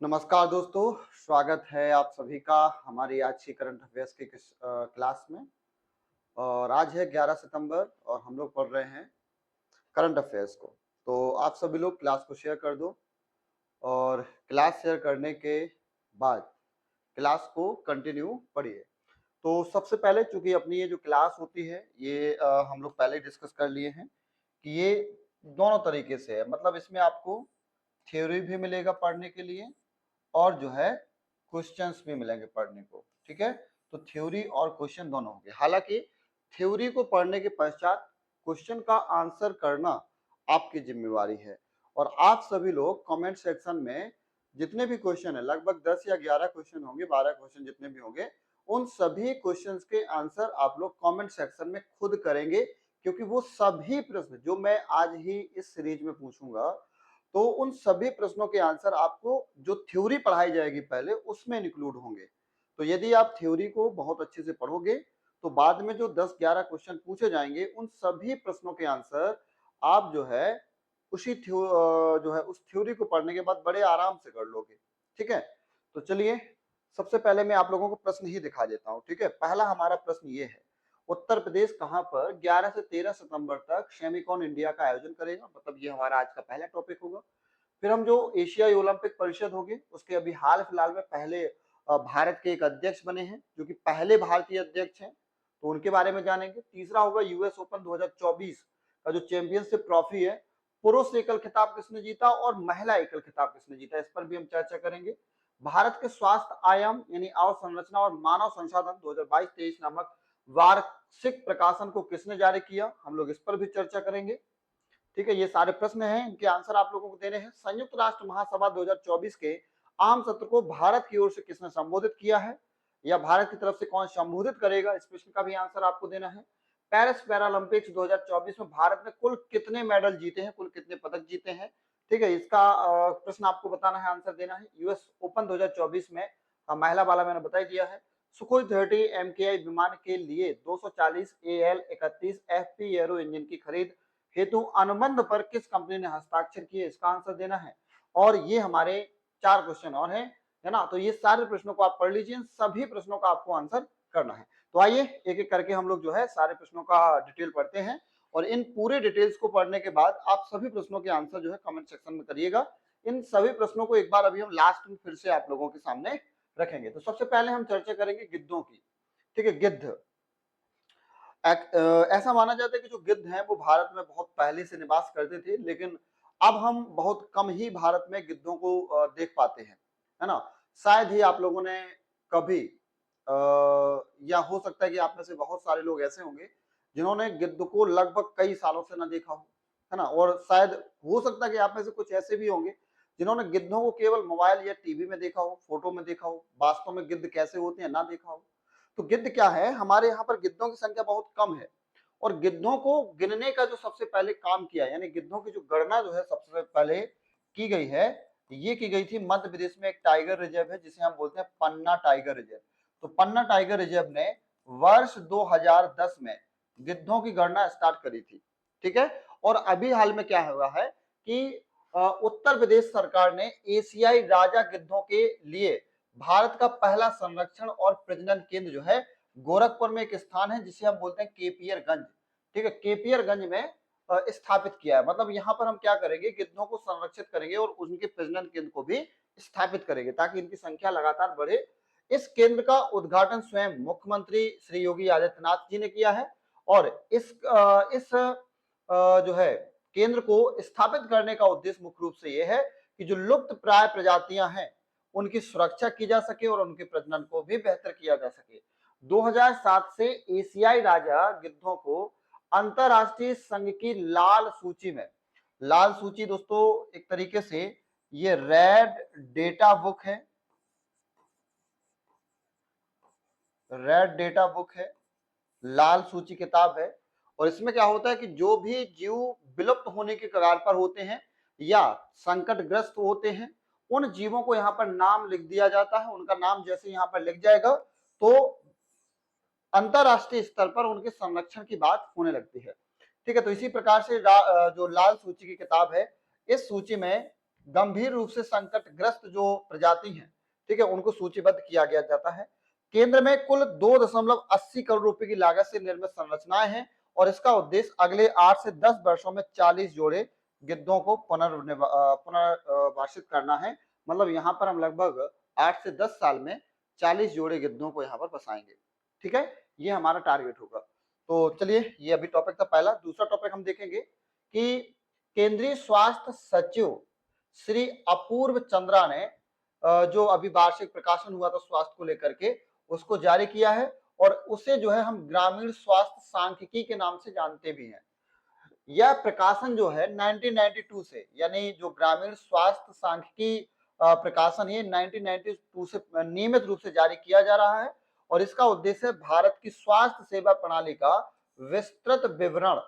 नमस्कार दोस्तों, स्वागत है आप सभी का हमारी आज की करंट अफेयर्स की क्लास में। और आज है 11 सितंबर और हम लोग पढ़ रहे हैं करंट अफेयर्स को। तो आप सभी लोग क्लास को शेयर कर दो और क्लास शेयर करने के बाद क्लास को कंटिन्यू पढ़िए। तो सबसे पहले चूंकि अपनी ये जो क्लास होती है ये हम लोग पहले डिस्कस कर लिए हैं कि ये दोनों तरीके से है, मतलब इसमें आपको थ्योरी भी मिलेगा पढ़ने के लिए और जो है क्वेश्चंस भी मिलेंगे पढ़ने को। ठीक है, तो थ्योरी और क्वेश्चन दोनों होंगे। हालांकि थ्योरी को पढ़ने के पश्चात क्वेश्चन का आंसर करना आपकी जिम्मेवारी है। और आप सभी लोग कमेंट सेक्शन में जितने भी क्वेश्चन है, लगभग 10 या 11 क्वेश्चन होंगे, 12 क्वेश्चन जितने भी होंगे, उन सभी क्वेश्चंस के आंसर आप लोग कमेंट सेक्शन में खुद करेंगे, क्योंकि वो सभी प्रश्न जो मैं आज ही इस सीरीज में पूछूंगा, तो उन सभी प्रश्नों के आंसर आपको जो थ्योरी पढ़ाई जाएगी पहले उसमें इंक्लूड होंगे। तो यदि आप थ्योरी को बहुत अच्छे से पढ़ोगे तो बाद में जो 10-11 क्वेश्चन पूछे जाएंगे उन सभी प्रश्नों के आंसर आप जो है जो है उस थ्योरी को पढ़ने के बाद बड़े आराम से कर लोगे। ठीक है, तो चलिए सबसे पहले मैं आप लोगों को प्रश्न ही दिखा देता हूँ। ठीक है, पहला हमारा प्रश्न ये है, उत्तर प्रदेश कहां पर 11 से 13 सितंबर तक सेमिकॉन इंडिया का आयोजन करेगा? मतलब ये हमारा आज का पहला टॉपिक होगा। फिर हम जो एशियाई ओलंपिक परिषद होगी उसके अभी हाल फिलहाल में पहले भारत के एक अध्यक्ष बने हैं, जो कि पहले भारतीय अध्यक्ष हैं, तो उनके बारे में जानेंगे। तीसरा होगा यूएस ओपन 2024 का जो चैंपियनशिप ट्रॉफी है, पुरुष एकल खिताब किसने जीता और महिला एकल खिताब किसने जीता, इस पर भी हम चर्चा करेंगे। भारत के स्वास्थ्य आयाम यानी अवसंरचना और मानव संसाधन 2022-23 नामक वार्षिक प्रकाशन को किसने जारी किया, हम लोग इस पर भी चर्चा करेंगे। ठीक है, ये सारे प्रश्न हैं, इनके आंसर आप लोगों को देने हैं। संयुक्त राष्ट्र महासभा 2024 के आम सत्र को भारत की ओर से किसने संबोधित किया है, या भारत की तरफ से कौन संबोधित करेगा, इस प्रश्न का भी आंसर आपको देना है। पेरिस पैरालंपिक्स 2024 में भारत ने कुल कितने मेडल जीते हैं, कुल कितने पदक जीते हैं? ठीक है, इसका प्रश्न आपको बताना है, आंसर देना है। यूएस ओपन 2024 में महिला वाला मैंने बता दिया है। सुखोई 30 MKI विमान के लिए 240 AL-31 FP एरो इंजन की खरीद हेतु अनुबंध पर किस कंपनी ने हस्ताक्षर किए, इसका आंसर देना है। और ये हमारे 4 क्वेश्चन और हैं, है ना। तो ये सारे प्रश्नों को आप पढ़ लीजिए, सभी प्रश्नों का आपको आंसर करना है। तो आइए एक एक करके हम लोग जो है सारे प्रश्नों का डिटेल पढ़ते हैं, और इन पूरे डिटेल्स को पढ़ने के बाद आप सभी प्रश्नों के आंसर जो है कमेंट सेक्शन में करिएगा। इन सभी प्रश्नों को एक बार अभी हम लास्ट में फिर से आप लोगों के सामने रखेंगे। तो सबसे पहले हम चर्चा करेंगे गिद्धों की। ठीक है, गिद्ध ऐसा माना जाता है कि जो गिद्ध हैं वो भारत में बहुत पहले से निवास करते थे, लेकिन अब हम बहुत कम ही भारत में गिद्धों को देख पाते हैं, है ना। शायद ही आप लोगों ने कभी या हो सकता है कि आप में से बहुत सारे लोग ऐसे होंगे जिन्होंने गिद्ध को लगभग कई सालों से न देखा हो, है ना। और शायद हो सकता है कि आप में से कुछ ऐसे भी होंगे जिन्होंने गिद्धों को केवल मोबाइल या टीवी में देखा हो, फोटो में देखा हो, वास्तव में गिद्ध कैसे होते हैं ना देखा हो। तो गिद्ध क्या है, हमारे यहाँ पर गिद्धों की संख्या बहुत कम है, और गिद्धों को गिनने का जो सबसे पहले काम किया, यानी गिद्धों की जो गणना जो है सबसे पहले की गई है, ये की गई थी मध्य प्रदेश में एक टाइगर रिजर्व है जिसे हम बोलते हैं पन्ना टाइगर रिजर्व। तो पन्ना टाइगर रिजर्व ने वर्ष 2010 में गिद्धों की गणना स्टार्ट करी थी। ठीक है, और अभी हाल में क्या हुआ है कि उत्तर प्रदेश सरकार ने एशियाई राजा गिद्धों के लिए भारत का पहला संरक्षण और प्रजनन केंद्र जो है गोरखपुर में एक स्थान है जिसे हम बोलते हैं केपियरगंज। ठीक है, केपियरगंज में स्थापित किया है। मतलब यहाँ पर हम क्या करेंगे, गिद्धों को संरक्षित करेंगे और उनके प्रजनन केंद्र को भी स्थापित करेंगे ताकि इनकी संख्या लगातार बढ़े। इस केंद्र का उद्घाटन स्वयं मुख्यमंत्री श्री योगी आदित्यनाथ जी ने किया है, और इस जो है केंद्र को स्थापित करने का उद्देश्य मुख्य रूप से यह है कि जो लुप्त प्राय प्रजातियां हैं उनकी सुरक्षा की जा सके और उनके प्रजनन को भी बेहतर किया जा सके। 2007 से एशियाई राजा गिद्धों को अंतरराष्ट्रीय संघ की लाल सूची में, लाल सूची दोस्तों एक तरीके से ये रेड डेटा बुक है, रेड डेटा बुक है, लाल सूची किताब है। और इसमें क्या होता है कि जो भी जीव विलुप्त होने के कगार पर होते हैं या संकटग्रस्त होते हैं, उन जीवों को यहाँ पर नाम लिख दिया जाता है। उनका नाम जैसे यहाँ पर लिख जाएगा तो अंतरराष्ट्रीय स्तर पर उनके संरक्षण की बात होने लगती है। ठीक है, तो इसी प्रकार से जो लाल सूची की किताब है, इस सूची में गंभीर रूप से संकटग्रस्त जो प्रजाति हैं, ठीक है, उनको सूचीबद्ध किया गया जाता है। केंद्र में कुल 2.80 करोड़ रुपए की लागत से निर्मित संरचनाएं हैं और इसका उद्देश्य अगले 8 से 10 वर्षों में 40 जोड़े गिद्धों को पुनर्वासित करना है। मतलब यहाँ पर हम लगभग 8 से 10 साल में 40 जोड़े गिद्धों को यहाँ पर बसाएंगे। ठीक है, ये हमारा टारगेट होगा। तो चलिए, ये अभी टॉपिक था पहला। दूसरा टॉपिक हम देखेंगे कि केंद्रीय स्वास्थ्य सचिव श्री अपूर्व चंद्रा ने जो अभी वार्षिक प्रकाशन हुआ था स्वास्थ्य को लेकर के, उसको जारी किया है और उसे जो है हम ग्रामीण स्वास्थ्य सांख्यिकी के नाम से जानते भी हैं। यह प्रकाशन जो है 1992 से, यानी जो ग्रामीण स्वास्थ्य सांख्यिकी प्रकाशन है 1992 से नियमित रूप से जारी किया जा रहा है और इसका उद्देश्य भारत की स्वास्थ्य सेवा प्रणाली का विस्तृत विवरण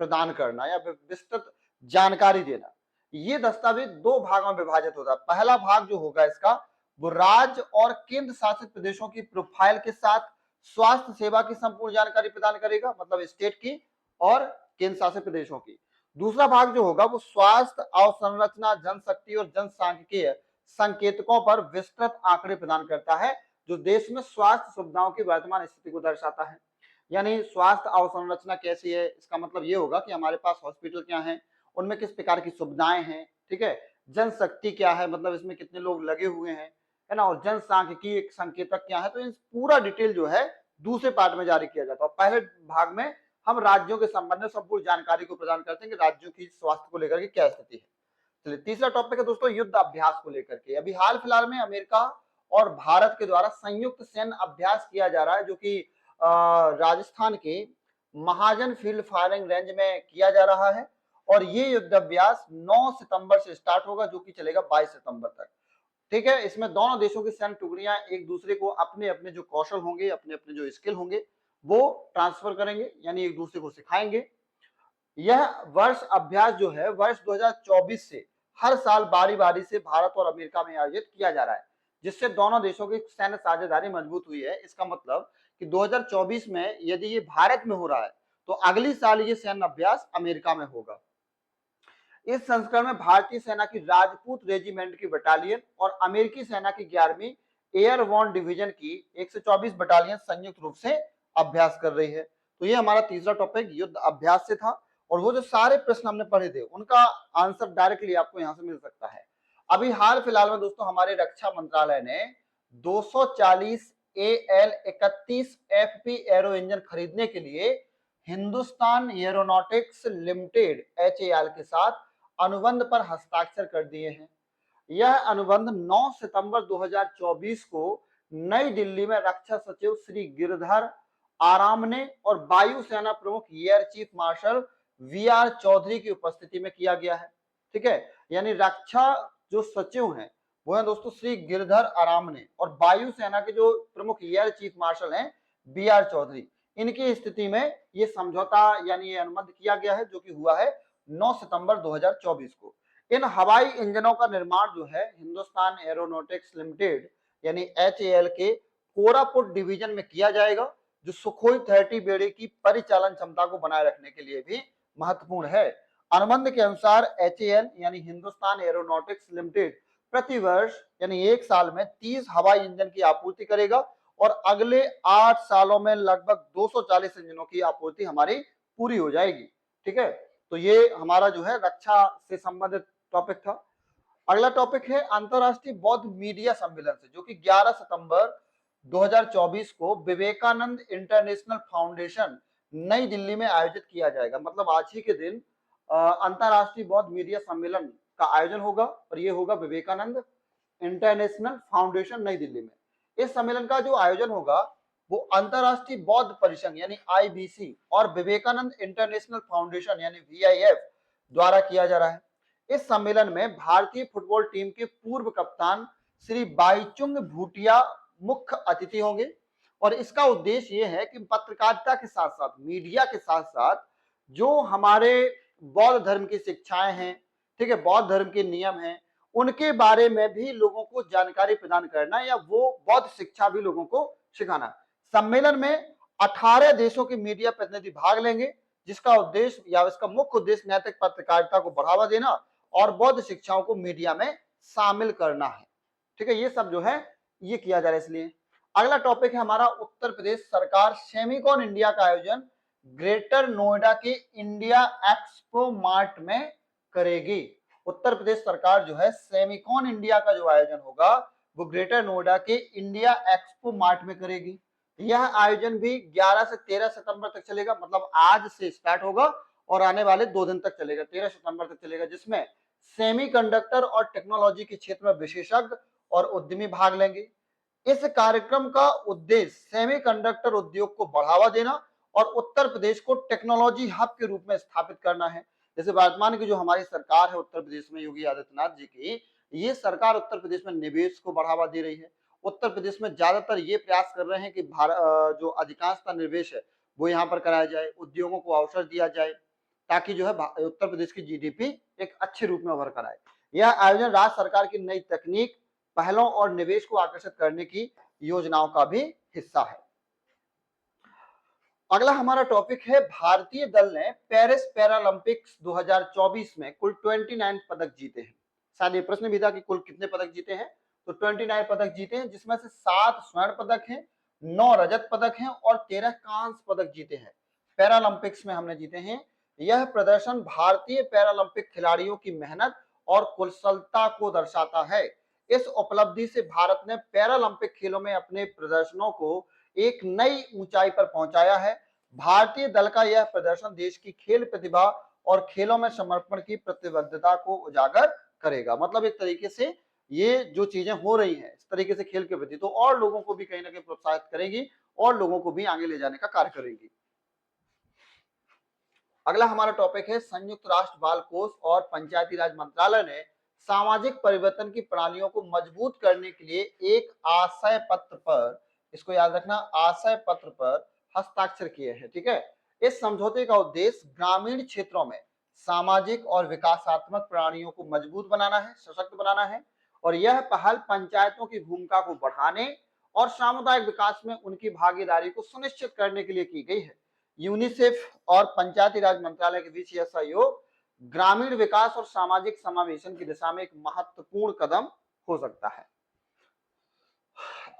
प्रदान करना या विस्तृत जानकारी देना। ये दस्तावेज दो भागों में विभाजित होता है। पहला भाग जो होगा इसका, वो राज्य और केंद्र शासित प्रदेशों की प्रोफाइल के साथ स्वास्थ्य सेवा की संपूर्ण जानकारी प्रदान करेगा, मतलब स्टेट की और केंद्र शासित प्रदेशों की। दूसरा भाग जो होगा वो स्वास्थ्य अवसंरचना, जनशक्ति और जनसांख्यिकीय संकेतकों पर विस्तृत आंकड़े प्रदान करता है, जो देश में स्वास्थ्य सुविधाओं की वर्तमान स्थिति को दर्शाता है। यानी स्वास्थ्य अवसंरचना कैसी है, इसका मतलब ये होगा कि हमारे पास हॉस्पिटल क्या है, उनमें किस प्रकार की सुविधाएं हैं, ठीक है, जनशक्ति क्या है, मतलब इसमें कितने लोग लगे हुए हैं, है ना, और जनसांख्यिकीय संकेतक क्या है। तो इन पूरा डिटेल जो है दूसरे पार्ट में जारी किया जाता है। पहले भाग में हम राज्यों के संबंध में संपूर्ण जानकारी को प्रदान करते हैं कि राज्यों की स्वास्थ्य को लेकर के क्या स्थिति है। चलिए, तीसरा टॉपिक है दोस्तों युद्ध अभ्यास को लेकर के। अभी हाल फिलहाल में अमेरिका और भारत के द्वारा संयुक्त सैन्य अभ्यास किया जा रहा है, जो कि राजस्थान के महाजन फील्ड फायरिंग रेंज में किया जा रहा है और ये युद्ध अभ्यास 9 सितंबर से स्टार्ट होगा, जो कि चलेगा 22 सितंबर तक। ठीक है, इसमें दोनों देशों की सैन्य टुकड़ियां एक दूसरे को अपने अपने जो कौशल होंगे, अपने अपने जो स्किल होंगे, वो ट्रांसफर करेंगे, यानी एक दूसरे को सिखाएंगे। यह वर्ष अभ्यास जो है वर्ष 2024 से हर साल बारी बारी से भारत और अमेरिका में आयोजित किया जा रहा है, जिससे दोनों देशों की सैन्य साझेदारी मजबूत हुई है। इसका मतलब कि 2024 में यदि ये भारत में हो रहा है तो अगली साल ये सैन्य अभ्यास अमेरिका में होगा। इस संस्करण में भारतीय सेना की राजपूत रेजिमेंट की बटालियन और अमेरिकी सेना की 11वीं एयरवॉर्न डिवीजन की 124 बटालियन संयुक्त रूप से अभ्यास कर रही है। तो ये हमारा तीसरा टॉपिक युद्ध अभ्यास से था और वो जो सारे प्रश्न हमने पढ़े थे उनका आंसर डायरेक्टली आपको यहाँ से मिल सकता है। अभी हाल फिलहाल में दोस्तों हमारे रक्षा मंत्रालय ने 240 AL-31 FP एरो इंजन खरीदने के लिए हिंदुस्तान एरोनॉटिक्स लिमिटेड HAL के साथ अनुबंध पर हस्ताक्षर कर दिए हैं। यह अनुबंध 9 सितंबर 2024 को नई दिल्ली में रक्षा सचिव श्री गिरधर आरामने और वायुसेना प्रमुख air chief marshal VR Chaudhari की उपस्थिति में किया गया है। ठीक है, यानी रक्षा जो सचिव हैं वो है दोस्तों श्री गिरधर आरामने और वायुसेना के जो प्रमुख एयर चीफ मार्शल हैं VR चौधरी, इनकी स्थिति में ये समझौता यानी ये अनुबंध किया गया है, जो कि हुआ है 9 सितंबर 2024 को। इन हवाई इंजनों का निर्माण जो है हिंदुस्तान एरोनॉटिक्स लिमिटेड यानी HAL के कोरापुट डिवीजन में किया जाएगा, जो सुखोई 30 बेड़े की परिचालन क्षमता को बनाए रखने के लिए भी महत्वपूर्ण है। अनुबंध के अनुसार HAL यानी हिंदुस्तान एरोनॉटिक्स लिमिटेड प्रति वर्ष यानी एक साल में 30 हवाई इंजन की आपूर्ति करेगा और अगले 8 सालों में लगभग 240 इंजनों की आपूर्ति हमारी पूरी हो जाएगी। ठीक है, तो ये हमारा जो है रक्षा से संबंधित टॉपिक था। अगला टॉपिक है अंतरराष्ट्रीय बौद्ध मीडिया सम्मेलन से, जो कि 11 सितंबर 2024 को विवेकानंद इंटरनेशनल फाउंडेशन नई दिल्ली में आयोजित किया जाएगा। मतलब आज ही के दिन अंतरराष्ट्रीय बौद्ध मीडिया सम्मेलन का आयोजन होगा और ये होगा विवेकानंद इंटरनेशनल फाउंडेशन नई दिल्ली में। इस सम्मेलन का जो आयोजन होगा वो अंतरराष्ट्रीय बौद्ध परिसंघ यानी IBC और विवेकानंद इंटरनेशनल फाउंडेशन यानी VIF द्वारा किया जा रहा है। इस सम्मेलन में भारतीय फुटबॉल टीम के पूर्व कप्तान श्री बाईचुंग भूटिया मुख्य अतिथि होंगे और इसका उद्देश्य ये है कि पत्रकारिता के साथ साथ मीडिया के साथ साथ जो हमारे बौद्ध धर्म की शिक्षाएं हैं, ठीक है, बौद्ध धर्म के नियम हैं, उनके बारे में भी लोगों को जानकारी प्रदान करना या वो बौद्ध शिक्षा भी लोगों को सिखाना। सम्मेलन में 18 देशों के मीडिया प्रतिनिधि भाग लेंगे, जिसका उद्देश्य या इसका मुख्य उद्देश्य नैतिक पत्रकारिता को बढ़ावा देना और बौद्ध शिक्षाओं को मीडिया में शामिल करना है। ठीक है, ये सब जो है ये किया जा रहा है। इसलिए अगला टॉपिक है हमारा, उत्तर प्रदेश सरकार सेमिकॉन इंडिया का आयोजन ग्रेटर नोएडा के इंडिया एक्सपो मार्ट में करेगी। उत्तर प्रदेश सरकार जो है सेमिकॉन इंडिया का जो आयोजन होगा वो ग्रेटर नोएडा के इंडिया एक्सपो मार्ट में करेगी। यह आयोजन भी 11 से 13 सितंबर तक चलेगा, मतलब आज से स्टार्ट होगा और आने वाले 2 दिन तक चलेगा, 13 सितंबर तक चलेगा, जिसमें सेमीकंडक्टर और टेक्नोलॉजी के क्षेत्र में विशेषज्ञ और उद्यमी भाग लेंगे। इस कार्यक्रम का उद्देश्य सेमीकंडक्टर उद्योग को बढ़ावा देना और उत्तर प्रदेश को टेक्नोलॉजी हब के रूप में स्थापित करना है। जैसे वर्तमान की जो हमारी सरकार है उत्तर प्रदेश में, योगी आदित्यनाथ जी की, ये सरकार उत्तर प्रदेश में निवेश को बढ़ावा दे रही है। उत्तर प्रदेश में ज्यादातर ये प्रयास कर रहे हैं कि जो अधिकांशतः निवेश है वो यहाँ पर कराया जाए, उद्योगों को अवसर दिया जाए, ताकि जो है उत्तर प्रदेश की जीडीपी एक अच्छे रूप में उभर कर आए। यह आयोजन राज्य सरकार की नई तकनीक, पहलों और निवेश को आकर्षित करने की योजनाओं का भी हिस्सा है। अगला हमारा टॉपिक है, भारतीय दल ने पेरिस पैरालंपिक्स 2024 में कुल 29 पदक जीते हैं। शायद ये प्रश्न भी था कि कुल कितने पदक जीते हैं, तो 29 पदक जीते हैं, जिसमें से 7 स्वर्ण पदक हैं, 9 रजत पदक हैं और 13 कांस्य पदक जीते हैं। पैरालंपिक्स में हमने जीते हैं। यह प्रदर्शन भारतीय पैरालंपिक खिलाड़ियों की मेहनत और कुशलता को दर्शाता है। इस उपलब्धि से भारत ने पैरालंपिक खेलों में अपने प्रदर्शनों को एक नई ऊंचाई पर पहुंचाया है। भारतीय दल का यह प्रदर्शन देश की खेल प्रतिभा और खेलों में समर्पण की प्रतिबद्धता को उजागर करेगा। मतलब एक तरीके से ये जो चीजें हो रही हैं इस तरीके से खेल के प्रति, तो और लोगों को भी कहीं ना कहीं प्रोत्साहित करेगी और लोगों को भी आगे ले जाने का कार्य करेगी। अगला हमारा टॉपिक है, संयुक्त राष्ट्र बाल कोष और पंचायती राज मंत्रालय ने सामाजिक परिवर्तन की प्रणालियों को मजबूत करने के लिए एक आशय पत्र पर, इसको याद रखना, आशय पत्र पर हस्ताक्षर किए हैं। ठीक है, इस समझौते का उद्देश्य ग्रामीण क्षेत्रों में सामाजिक और विकासात्मक प्रणालियों को मजबूत बनाना है, सशक्त बनाना है, और यह पहल पंचायतों की भूमिका को बढ़ाने और सामुदायिक विकास में उनकी भागीदारी को सुनिश्चित करने के लिए की गई है। यूनिसेफ और पंचायती राज मंत्रालय के बीच यह सहयोग ग्रामीण विकास और सामाजिक समावेशन की दिशा में एक महत्वपूर्ण कदम हो सकता है।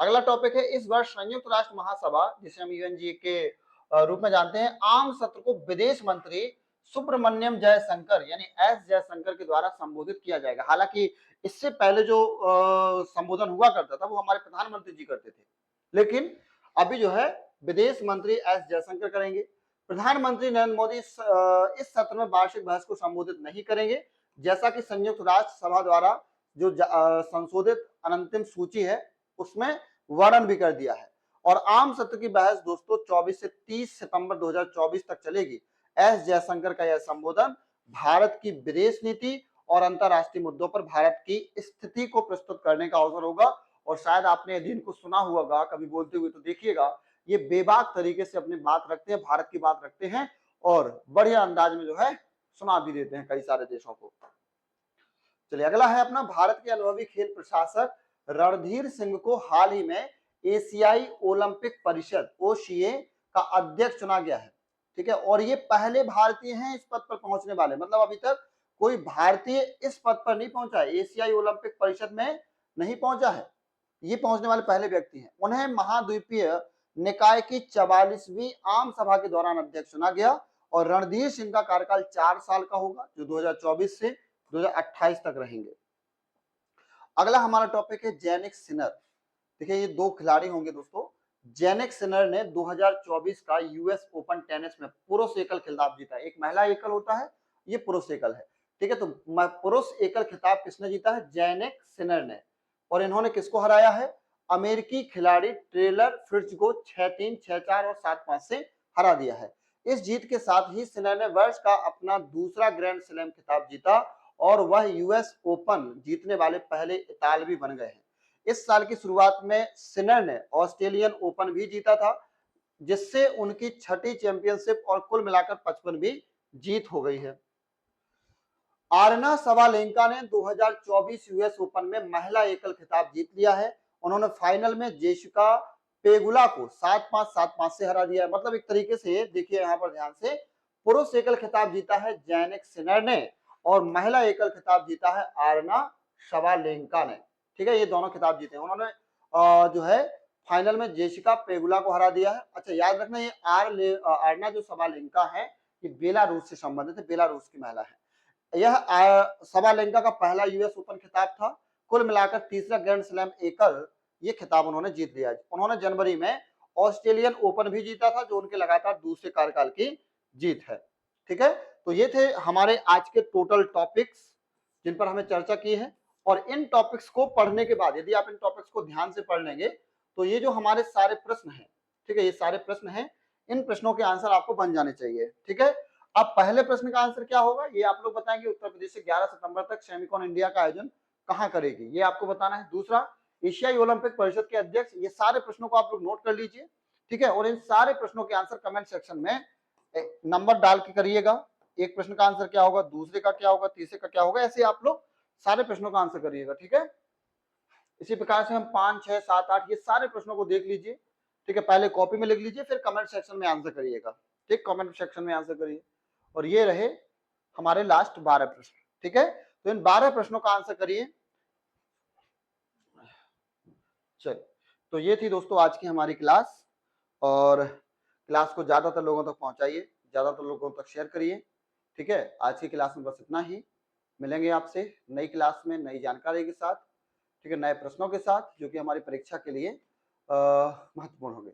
अगला टॉपिक है, इस वर्ष संयुक्त राष्ट्र महासभा, जिसे हम यूएनजी के रूप में जानते हैं, आम सत्र को विदेश मंत्री सुब्रमण्यम जयशंकर यानी एस जयशंकर के द्वारा संबोधित किया जाएगा। हालांकि इससे पहले जो संबोधन हुआ करता था वो हमारे प्रधानमंत्री जी करते थे, लेकिन अभी जो है विदेश मंत्री एस जयशंकर करेंगे। प्रधानमंत्री नरेंद्र मोदी इस सत्र में वार्षिक बहस को संबोधित नहीं करेंगे, जैसा कि संयुक्त राष्ट्र सभा द्वारा जो संशोधित अंतिम सूची है उसमें वर्णन भी कर दिया है। और आम सत्र की बहस दोस्तों 24 से 30 सितंबर 2024 तक चलेगी। एस जयशंकर का यह संबोधन भारत की विदेश नीति और अंतरराष्ट्रीय मुद्दों पर भारत की स्थिति को प्रस्तुत करने का अवसर होगा। और शायद आपने दिन को सुना होगा कभी बोलते हुए, तो देखिएगा ये बेबाक तरीके से अपनी बात रखते हैं, भारत की बात रखते हैं और बढ़िया अंदाज में जो है सुना भी देते हैं कई सारे देशों को। चलिए अगला है अपना, भारत के अनुभवी खेल प्रशासक रणधीर सिंह को हाल ही में एशियाई ओलंपिक परिषद OCA का अध्यक्ष चुना गया है। ठीक है, और ये पहले भारतीय हैं इस पद पर पहुंचने वाले, मतलब अभी तक कोई भारतीय इस पद पर नहीं पहुंचा है, एशियाई ओलंपिक परिषद में नहीं पहुंचा है, ये पहुंचने वाले पहले व्यक्ति हैं। उन्हें महाद्वीपीय निकाय की 44वीं आम सभा के दौरान अध्यक्ष चुना गया और रणधीर सिंह का कार्यकाल 4 साल का होगा, जो 2024 से 2028 तक रहेंगे। अगला हमारा टॉपिक है जैनिक सिनर। देखिए ये 2 खिलाड़ी होंगे दोस्तों। जैनिक सिनर ने 2024 का यूएस ओपन टेनिस में पुरुष एकल खिताब जीता है। एक महिला एकल होता है, ये पुरुष एकल है। ठीक है, तो पुरुष एकल खिताब किसने जीता है? जैनिक सिनर ने। और इन्होंने किसको हराया है? अमेरिकी खिलाड़ी टेलर फ्रिट्ज को 6-3, 6-4 और 7-5 से हरा दिया है। इस जीत के साथ ही सिनर ने वर्ष का अपना दूसरा ग्रैंड स्लैम खिताब जीता और वह यूएस ओपन जीतने वाले पहले इतालवी बन गए हैं। इस साल की शुरुआत में सिनर ने ऑस्ट्रेलियन ओपन भी जीता था, जिससे उनकी 6ठी चैंपियनशिप और कुल मिलाकर 55वीं जीत हो गई है। आरना सवालेंका ने 2024 यूएस ओपन में महिला एकल खिताब जीत लिया है। उन्होंने फाइनल में जेसिका पेगुला को 7-5, 7-5 से हरा दिया है। मतलब एक तरीके से देखिए यहाँ पर ध्यान से, पुरुष एकल खिताब जीता है जैनिक सिनर ने और महिला एकल खिताब जीता है आर्ना शबालेंका ने। ठीक है, ये दोनों खिताब जीते हैं उन्होंने। जो है फाइनल में जेसिका पेगुला को हरा दिया है। अच्छा याद रखना, ये आर्ना जो शबालेंका है ये बेलारूस से संबंधित है, बेलारूस की महिला है। यह शबालेंका का पहला यूएस ओपन खिताब था। कुल मिलाकर तीसरा ग्रैंड स्लैम एकल ये खिताब उन्होंने जीत लिया। उन्होंने जनवरी में ऑस्ट्रेलियन ओपन भी जीता था, जो उनके लगातार दूसरे कार्यकाल की जीत है। ठीक है, तो ये थे हमारे आज के टोटल टॉपिक्स जिन पर हमें चर्चा की है। और इन टॉपिक्स को पढ़ने के बाद यदि आप इन टॉपिक्स को ध्यान से पढ़ लेंगे तो ये जो हमारे सारे प्रश्न हैं, ठीक है, ये सारे प्रश्न हैं, इन प्रश्नों के आंसर आपको बन जाने चाहिए। ठीक है, अब पहले प्रश्न का आंसर क्या होगा ये आप लोग बताएंगे। उत्तर प्रदेश से 11 सितंबर तक सेमिकॉन इंडिया का आयोजन कहाँ करेगी, ये आपको बताना है। दूसरा, एशियाई ओलंपिक परिषद के अध्यक्ष, ये सारे प्रश्नों को आप लोग नोट कर लीजिए। ठीक है, और इन सारे प्रश्नों के आंसर कमेंट सेक्शन में नंबर डाल के करिएगा। एक प्रश्न का आंसर क्या होगा, दूसरे का क्या होगा, तीसरे का क्या होगा, ऐसे आप लोग सारे प्रश्नों का आंसर करिएगा। ठीक है, इसी प्रकार से हम 5, 6, 7, 8 ये सारे प्रश्नों को देख लीजिए। ठीक है, पहले कॉपी में लिख लीजिए, फिर कमेंट सेक्शन में आंसर करिएगा। ठीक, कमेंट सेक्शन में आंसर करिए। और ये रहे हमारे लास्ट 12 प्रश्न। ठीक है, तो इन 12 प्रश्नों का आंसर करिए। चलिए, तो ये थी दोस्तों आज की हमारी क्लास। और क्लास को ज्यादातर लोगों तक पहुंचाइए, ज्यादातर लोगों तक शेयर करिए। ठीक है, आज की क्लास में बस इतना ही। मिलेंगे आपसे नई क्लास में नई जानकारी के साथ, ठीक है, नए प्रश्नों के साथ जो कि हमारी परीक्षा के लिए महत्वपूर्ण होंगे।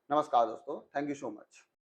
नमस्कार दोस्तों, थैंक यू सो मच।